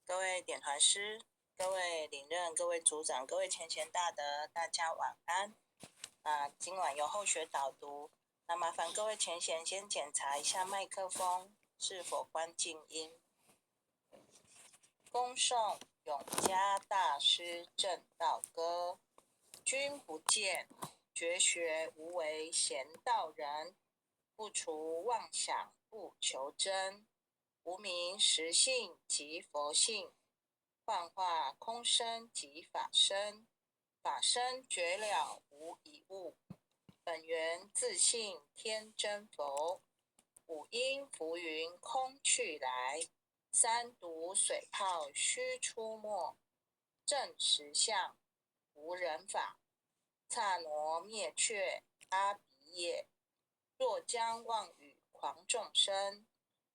各位点团师、各位领任、各位组长、各位前贤大德，大家晚安。今晚由后学导读，那麻烦各位前贤先检查一下麦克风是否关静音。恭诵永嘉大师正道歌，君不见，绝学无为贤道人，不除妄想不求真，无名实性即佛性，幻化空生即法身，法身绝了无一物，本源自性天真佛，五音浮云空去来，三毒水泡须出没，正实相无人法，刹那灭却阿鼻业，若将妄语狂众生，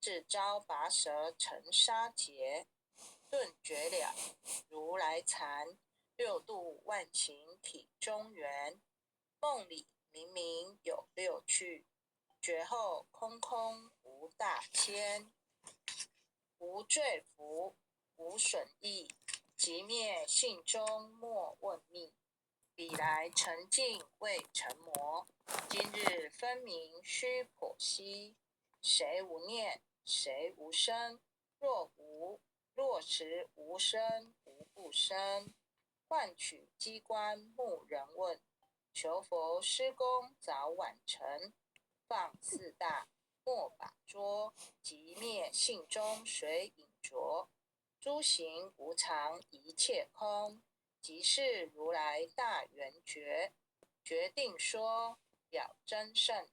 自招拔舌成杀劫，顿绝了如来禅，六度万行体中圆，梦里明明有六趣，觉后空空无大千，无罪福无损益，即灭性中莫问密，彼来沉静未成魔，今日分明须剖析，谁无念谁无生，若实无生无不生，换取机关木人问，求佛施功早晚成，放四大莫把捉，即灭性中水影浊，诸行无常一切空，即是如来大圆觉，决定说了真圣，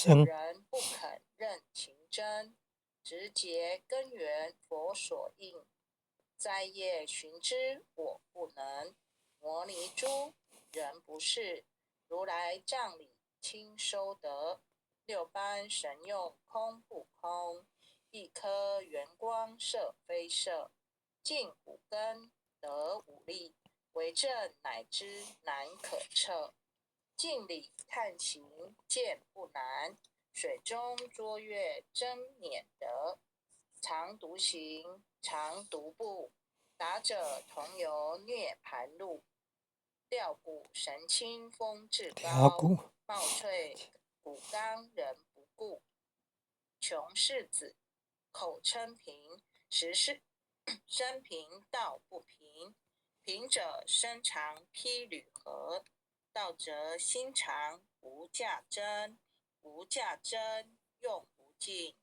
有人不肯认情真，直结根源佛所应，摘叶寻之我不能，摩尼珠人不是，如来藏里亲收得，六般神用空不空，一颗圆光色非色，尽五根得五力，为证乃知难可测，镜里看行见不难，水中捉月真免得，常独行常独步，达者同游涅盘路，吊骨神清风至高，貌翠骨刚人不顾，穷世子口称平，实是生平道不平，平者身长披履合，道则心长无价真，无价真用无尽，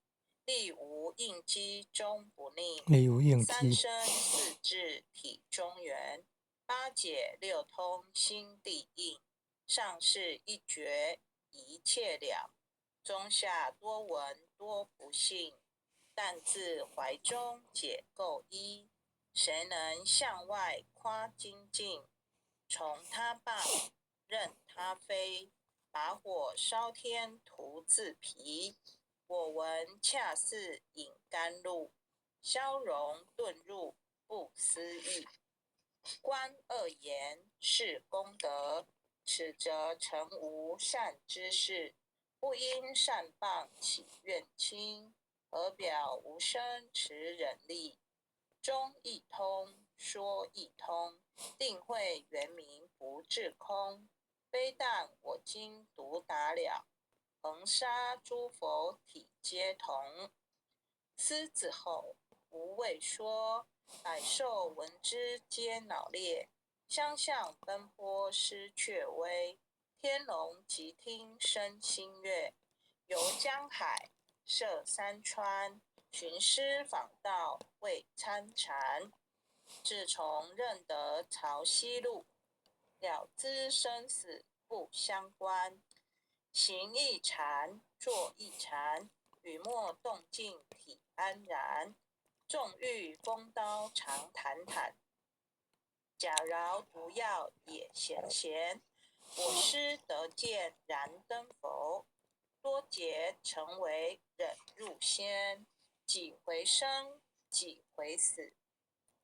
力无应机终不宁，三生四智体中圆，八解六通心地应，上士一觉一切了，中下多闻多不信，但自怀中解构一，谁能向外夸精进，从他棒任他飞，把火烧天涂自皮，我闻恰似饮甘露，消融遁入不思议，观恶言是功德，此则成无善之事，不因善谤起怨轻，而表无生持忍力，中一通说一通，定会圆明不至空，非但我今独达了，恒沙诸佛体皆同，狮子吼无畏说，百兽闻之皆脑裂，相向奔波失却威，天龙即听生心悦，游江海涉山川，寻师访道未参禅，自从认得潮汐路，了知生死不相关，行一禅坐一禅，语默动静体安然，纵欲风刀常坦坦，假饶毒药也咸咸，我师得见燃灯佛，多劫成为忍入仙，几回生几回死，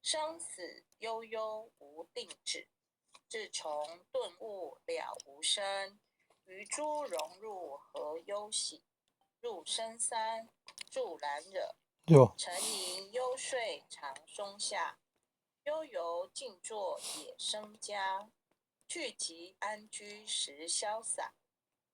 生死悠悠无定止，自从顿悟了无生，余诸融入何忧喜，入深山住难惹，沉吟幽睡长松下，悠游静坐野生家。聚集安居时潇洒，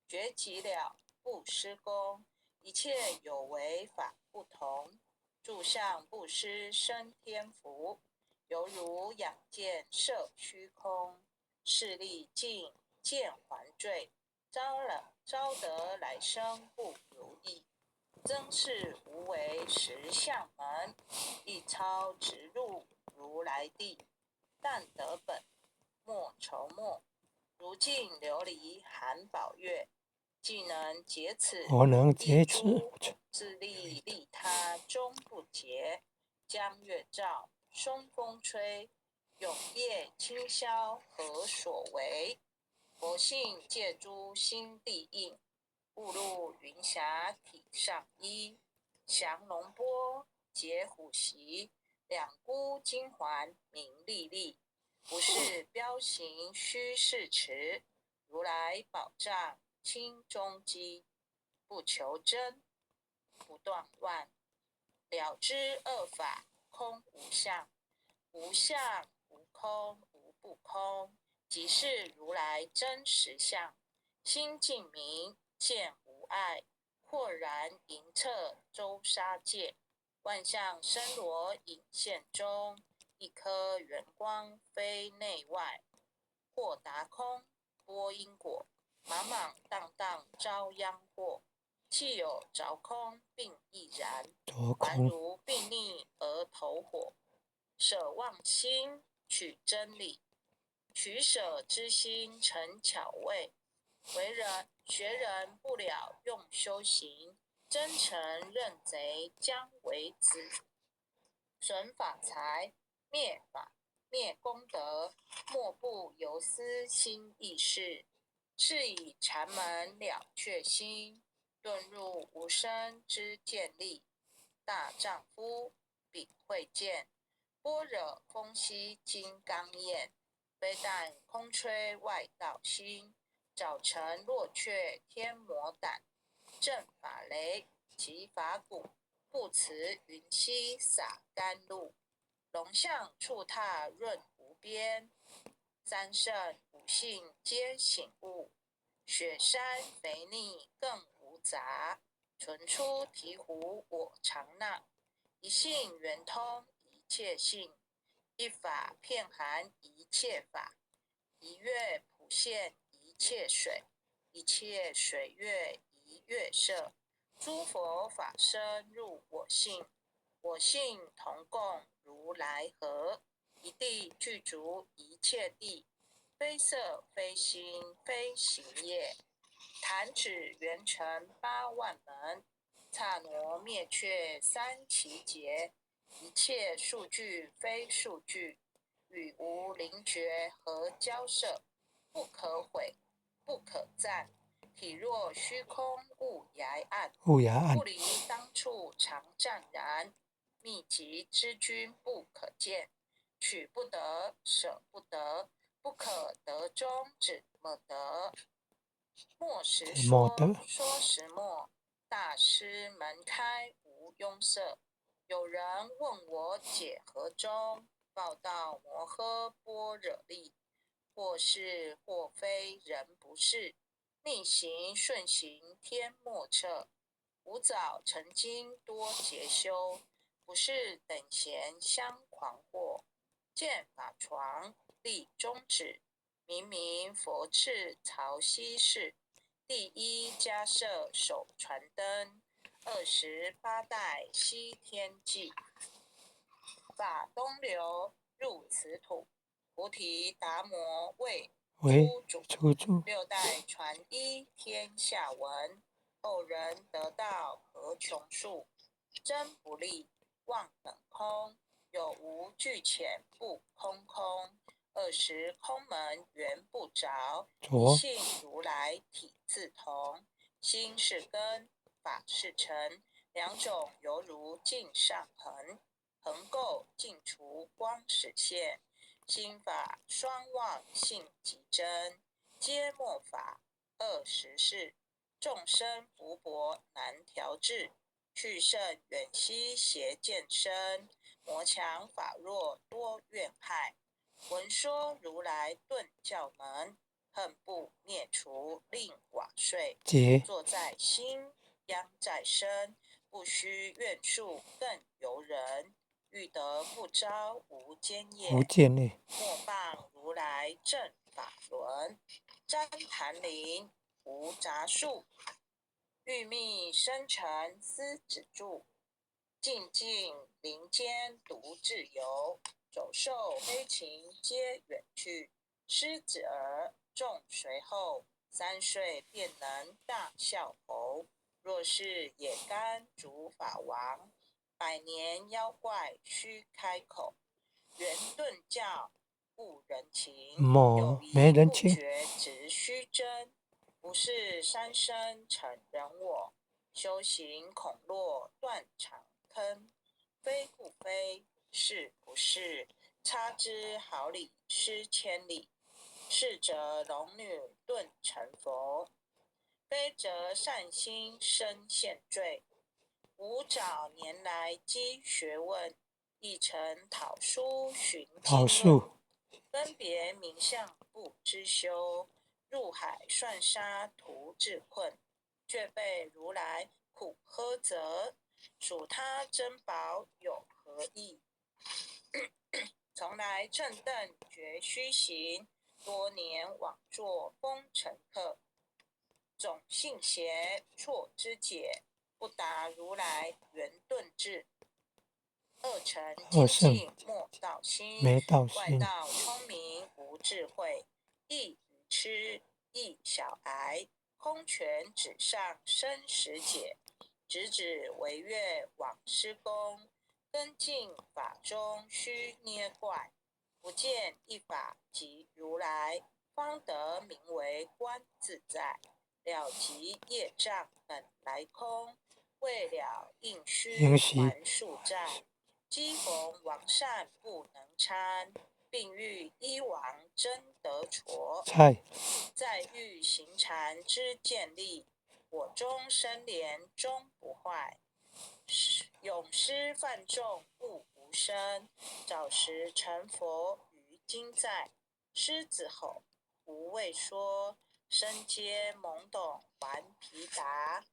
绝极了不施功。一切有为法不同，住相不施生天福。犹如仰见摄虚空，势力尽见还坠。招得来生不如意，曾是无为实相门。一超直入如来地，但得本莫愁末。如镜琉璃含宝月，既能解此一珠，自利利他终不竭。江月照，松风吹，永夜清宵何所为？佛性借诸心地应，误入云霞体上衣。降龙波，解虎袭，两孤金环明历历。不是标行虚是持，如来宝藏清中基。不求真，不断乱，了知恶法空无相。无相无空无不空，即是如来真实相。心净明，见无碍，豁然盈彻周沙界。万象生罗隐现中，一颗圆光非内外。或达空，波因果，莽莽荡荡遭殃祸。气有着空并亦然，凡如并逆而投火。舍妄心，取真理，取舍之心成巧味。学人不了用修行，真诚认贼将为子。损法财，灭功德，莫不由私心意识。是以禅门了却心，遁入无生之见力。大丈夫秉慧见，般若风息金刚焰。非但空吹外道心，早晨落却天魔胆。正法雷，即法鼓，不辞云溪洒甘露。龙象触踏润无边，三圣五性皆醒悟。雪山肥腻更无杂，纯出醍醐我常纳。一性圆通一切性，一法遍含一切法。一月普现一切水，一切水月一月色。诸佛法身入我性，我性同共如来河。一地具足一切地，非色非心非行业。弹指圆成八万门，刹那灭却三奇劫。一切数据非数据，与无灵觉合交涉。不可毁，不可赞。体若虚空雾崖暗，不离当处常湛然。秘籍之君不可见，取不得，舍不得，不可得中只莫得。莫时说，说时莫。大师门开无拥塞。有人问我解何中，报道摩诃般若力。或是或非人不是，逆行顺行天莫测。吾早曾经多劫修，不是等闲相狂惑。见法床立中指，明明佛赐曹溪士。第一家舍手传灯，28代西天际。法东流入此土，菩提达摩为出主。6代传一天下闻，后人得道何穷数。真不立，妄本空，有无俱浅不空空。20空门缘不着，一性如来体自同。心是根，法是尘，两种犹如镜上痕。横垢尽除光始现，心法双旺性极真。皆末法，恶时事，众生福薄难调制。去胜远兮邪见深，魔强法弱多怨害。闻说如来顿教门，恨不灭除令瓦碎。解坐在心，殃在身，不须怨述更尤人。欲得不招无间业，无间业，莫谤如来正法轮。旃檀林无杂树，欲觅生辰思止住。静静林间独自游，走兽飞禽皆远去。狮子儿众随后，3岁便能大笑猴。若是野干竺法王，100年妖怪须开口。圆顿教不人情，有没疑不人情，觉直须真。不是三生成人我，修行恐落断肠坑。非不非，是不是，差之毫厘失千里。是则龙女顿成佛，非则善心生现罪。吾早年来积学问，一诚讨书寻讨经论。树分别名相不知修，入海算沙徒自困。却被如来苦呵责，属他珍宝有何益？从来正等觉虚行，多年往作风尘客。总信邪错之解，不达如来圆顿智。二乘精进莫道心，没道外心，道聪明无智慧。亦愚痴，亦小癌，空拳指上生死解。直指惟越往施功，根进法中须捏怪。不见一法即如来，方得名为观自在。了即业障本来空，未了应须还数债。积逢王善不能参，并欲依王真得矬。菜再欲行禅之见力，我中生莲终不坏。永失犯众不无生，早时成佛于今在。狮子吼无畏说，身皆懵懂顽皮答。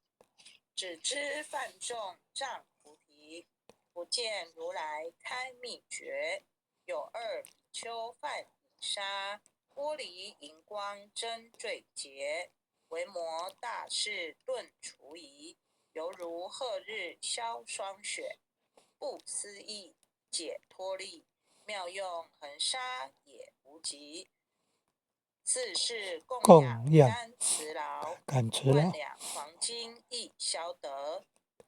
只知犯众障菩提，不见如来开秘诀。有2比丘犯淫杀，玻璃荧光真罪结。维摩大士顿除疑，犹如赫日消霜雪。不思议解脱力，妙用恒沙也无极。4世供养甘慈劳，1万两黄金亦消得。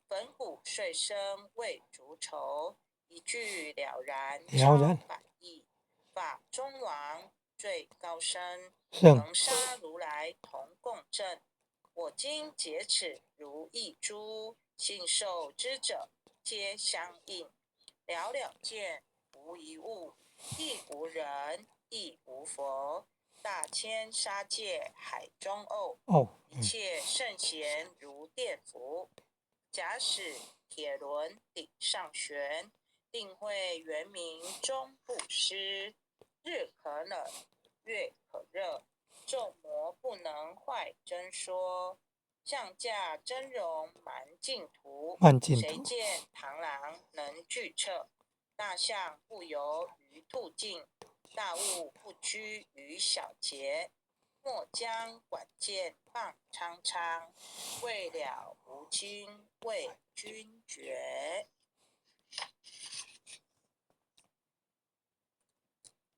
粉骨碎身为足愁，一句了然超百亿。法中王最高深，恒沙如来同共振。我今解此如意珠，信受之者皆相应。了了见，无一物，亦无人，亦无佛。大千沙界海中偶，一切圣贤如电伏。假使铁轮顶上悬，定会圆明终不失。日可冷，月可热，众魔不能坏真说。降驾真容蛮净土，谁见螳螂能拒彻？大象不游于兔径，大悟不拘于小节。莫将管见放苍苍，未了无君为君绝。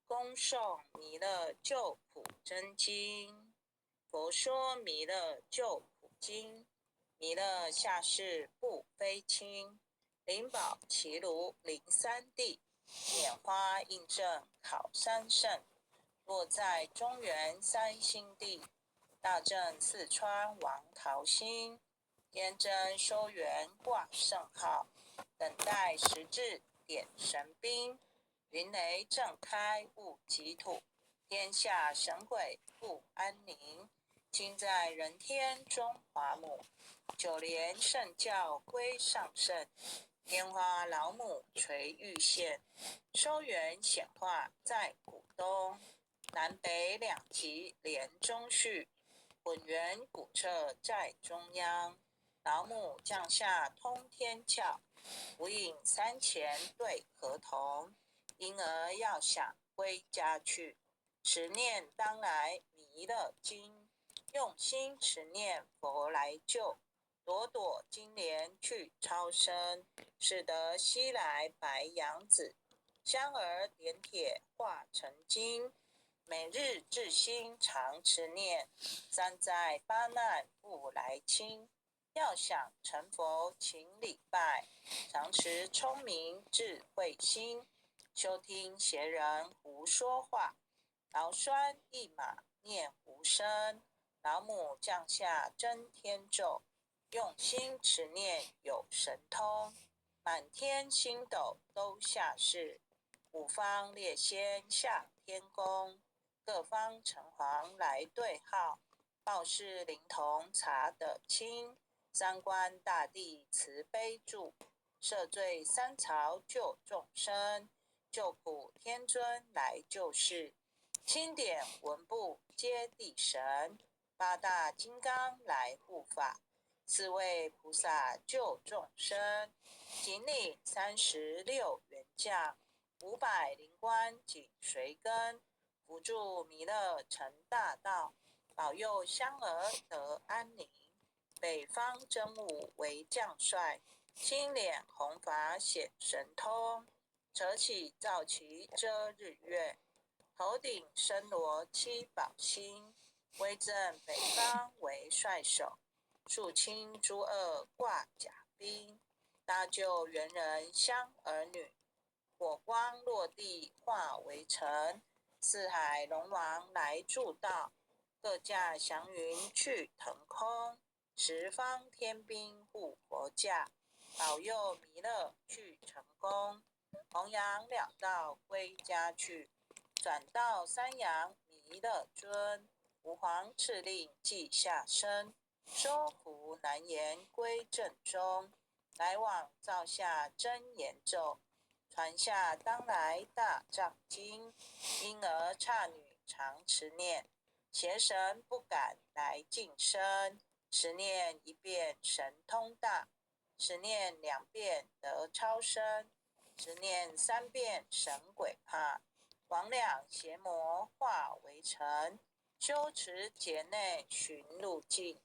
恭诵弥勒救苦真经。佛说弥勒救苦经，弥勒下世不非轻。灵宝齐卢临三地，拈花印证考三圣。落在中原三星地，大正四川王桃心。天真修缘挂圣号，等待时至点神兵。云雷震开雾极土，天下神鬼不安宁。今在人天中华母，九莲圣教归上圣，莲花老母垂玉线，收圆显化在古东，南北两极连中续，混元古彻在中央。老母降下通天教，无影三前对合同，因而要想归家去，持念当来弥勒经，用心持念佛来救，朵朵金莲去超生，使得西来白杨子，香儿点铁化成金，每日至心常持念，三灾八难不来侵。要想成佛请礼拜，常持聪明智慧心，休听邪人胡说话，劳酸一马念无声，老母降下真天咒，用心持念有神通，满天星斗都下世，五方列仙下天宫，各方城隍来对号，报事灵童查得清，三官大帝慈悲助，赦罪三朝救众生，救苦天尊来救世，钦点文部接地神，八大金刚来护法，四位菩萨救众生，锦领36员将，500灵官紧随跟，辅助弥勒成大道，保佑香儿得安宁。北方真武为将帅，青脸红发显神通，扯起皂旗遮日月，头顶身罗七宝星，威震北方为帅首，肃清诸恶挂甲兵，搭救猿人香儿女，火光落地化为尘，四海龙王来助道，各驾祥云去腾空，十方天兵护佛驾，保佑弥勒去成功，弘扬两道归家去，转到三阳弥勒尊，吾皇敕令即下生，收服难言归正中，来往造下真言咒，传下当来大藏经，因而刹女常持念，邪神不敢来近身，持念一遍神通大，持念2遍得超生，持念3遍神鬼怕，魍魉邪魔化为尘，修持劫内寻路径，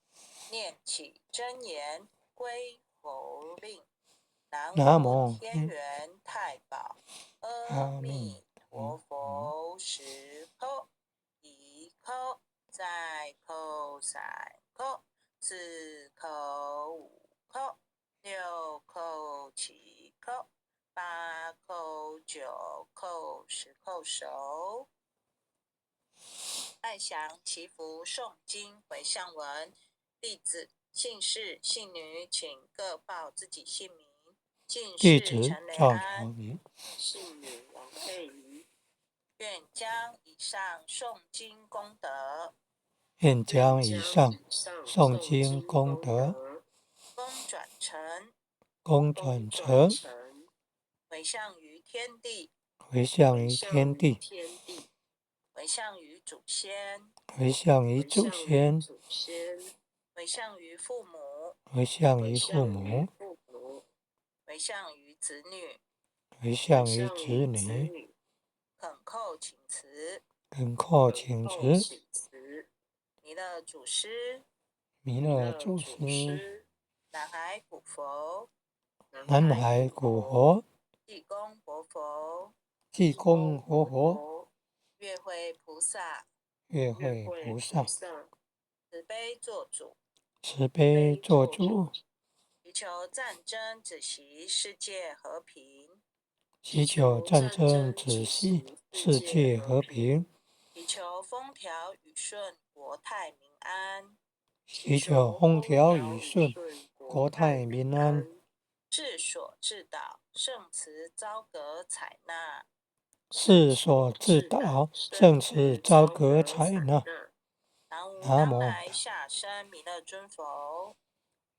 念起真言归佛令。南无天元太保阿弥陀佛，10叩1叩再叩3叩4叩5叩6叩7叩8叩9叩10叩手。爱详祈福诵经回向文，弟子姓氏姓女请各报自己姓名。姓氏陈雷安，姓女王佩瑜。愿将以上诵经功德，愿将以上诵经功德功转成回向于天地，回向于天地，回向于祖先，回向于祖先，回向于父母，回向于父母，回向于子女，回向于子女，恳叩请辞，恳叩请辞。弥勒祖师，弥勒祖师，南海古佛，南海古佛，济公活佛，济公活佛，月慧菩萨，月慧菩萨，慈悲做主，慈悲做主，祈求战争止息，世界和平，祈求战争止息，世界和平，祈求风调雨顺，国泰民安，祈求风调雨顺，国泰民安，治所治导，圣慈昭格采纳，世所治导，圣慈昭格采纳。南无当来下生弥勒尊佛，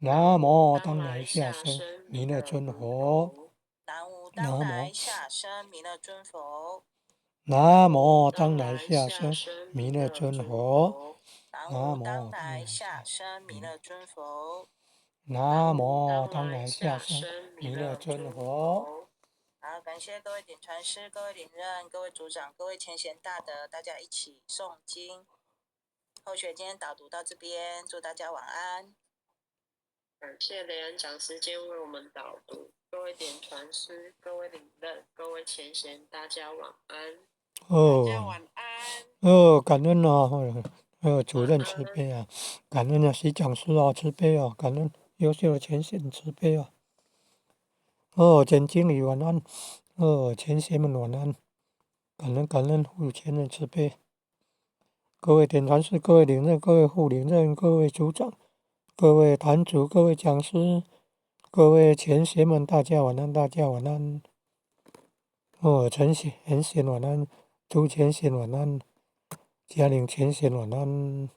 南无当来下生弥勒尊佛。南无南无当来下生弥勒尊佛。南无当来下生弥勒尊佛。南南无当无当来来下下生弥勒尊佛。南无当来下生弥勒尊佛。好，感谢各位点传师、各位领任、各位组长、各位前贤大德，大家一起诵经。后学今天导读到这边，祝大家晚安。感谢雷恩讲师今天为我们导读，各位点传师、各位领任、各位前贤，大家晚安。大家晚安。感恩啊，主任慈悲啊，感恩啊，习讲师啊，慈悲啊，感恩优秀的前贤慈悲啊。简经理晚安，前贤们晚安，感恩护前人慈悲。各位点传师、各位领任、各位副领任、各位组长、各位坛主、各位讲师、各位前贤们，大家晚安，大家晚安。陈贤晚安，朱前贤晚安，嘉玲前贤晚安。